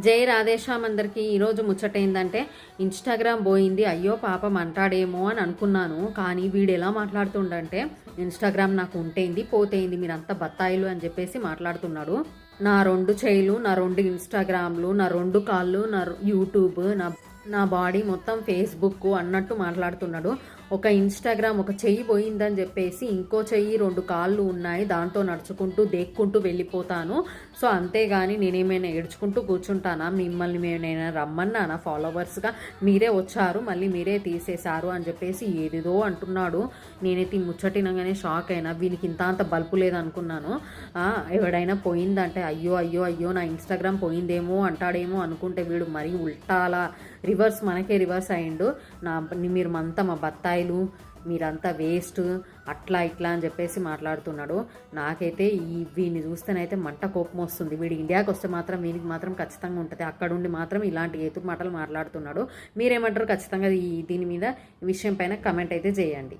జై రాధేశ్యామ్ అందరికీ. ఈరోజు ముచ్చట ఏంటంటే ఇన్స్టాగ్రామ్ పోయింది, అయ్యో పాపం అంటాడేమో అని అనుకున్నాను. కానీ వీడు ఎలా మాట్లాడుతుండంటే ఇన్స్టాగ్రామ్ నాకు ఉంటేంది పోతేంది, మీరంతా బత్తాయిలు అని చెప్పేసి మాట్లాడుతున్నాడు. నా 2 చెయ్యిలు, నా 2 ఇన్స్టాగ్రామ్లు, నా 2 కాళ్ళు, నా యూట్యూబ్, నా బాడీ మొత్తం ఫేస్బుక్ అన్నట్టు మాట్లాడుతున్నాడు. ఒక ఇన్స్టాగ్రామ్ ఒక చెయ్యి పోయిందని చెప్పేసి ఇంకో చెయ్యి 2 కాళ్ళు ఉన్నాయి, దాంతో నడుచుకుంటూ దేక్కుంటూ వెళ్ళిపోతాను. సో అంతేగాని నేనేమైనా ఏడ్చుకుంటూ కూర్చుంటానా? మిమ్మల్ని నేనైనా రమ్మన్నానా? ఫాలోవర్స్గా మీరే వచ్చారు, మళ్ళీ మీరే తీసేశారు అని చెప్పేసి ఏదేదో అంటున్నాడు. నేనైతే ముచ్చటినగానే షాక్ అయినా. వీనికి ఇంత అంత బల్పు లేదనుకున్నాను. ఎవడైనా పోయిందంటే అయ్యో అయ్యో అయ్యో నా ఇన్స్టాగ్రామ్ పోయిందేమో అంటాడేమో అనుకుంటే వీడు మరీ ఉల్టాలా రివర్స్, మనకే రివర్స్ అయ్యిండు. మీరు అంతా మా బత్తాయిలు, మీరంతా వేస్ట్, అట్లా ఇట్లా అని చెప్పేసి మాట్లాడుతున్నాడు. నాకైతే వీడిని చూస్తేనైతే మంట కోపం వస్తుంది. వీడు ఇండియాకి వస్తే మాత్రం వీనికి మాత్రం ఖచ్చితంగా ఉంటుంది. అక్కడుండి మాత్రం ఇలాంటి ఏతుకు మాటలు మాట్లాడుతున్నాడు. మీరేమంటారు? ఖచ్చితంగా దీని మీద ఈ విషయం పైన కమెంట్ అయితే చేయండి.